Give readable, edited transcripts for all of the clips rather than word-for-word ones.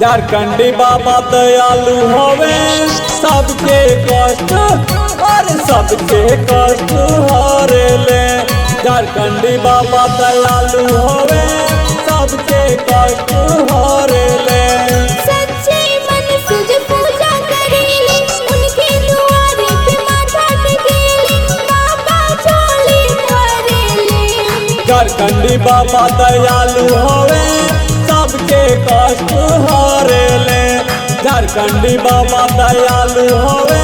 झारखंडी बाबा दयालु होवे सबके कष्ट और सबके कष्ट हरे ले। झारखंडी बाबा दयालु होवे सबके कष्ट हरे ले। सच्चे मन से पूजा करेले उनके दुआरे पे माथा टेकेले बाबा झोली भरेले। झारखंडी बाबा दयालु होवे सबके कष्ट हरे ले। झारखंडी बाबा दयालु होवे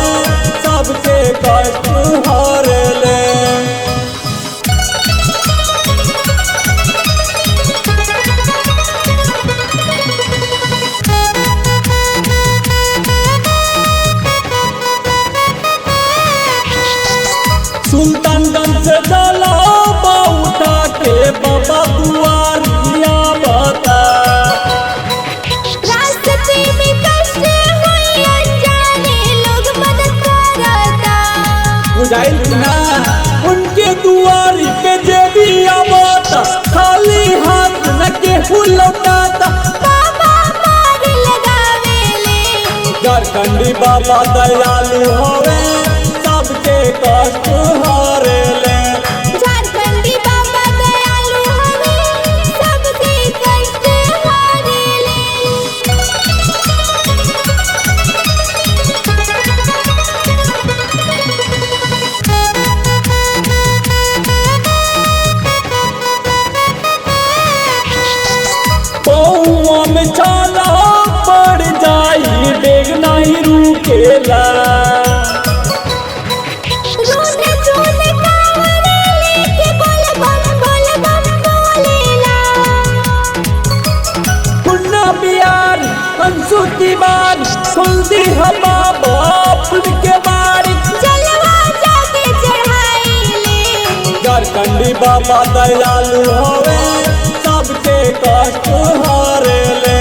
सबके कष्ट हरे ले। सुल्तानगंज से जला उठा के बाबा दुआरिया बता। रास्ते में कष्ट हुई अनजाने लोग मदद करता। बुझाइल ना उनके दुआरी पे जे भी आवता खाली हाथ न केहू लौटाता। बाबा मार लगावेले। झारखंडी बाबा दयालु होवे सबके कष्ट हरे ले। झारखंडी बाबा दयालु होवे सबके कष्ट हरेले। पौआ में छाला पड़ जाई डेग नहीं रुकेला। रोने झूले कावड़े लेके बोल बम बोलेला। पुन्ना बिहार अंशु दीवार खुल दी हवा बापुर के बारी। जलवा जाके चढ़ाईले। झारखंडी बाबा दयालु होवे सबके कष्ट हरे ले।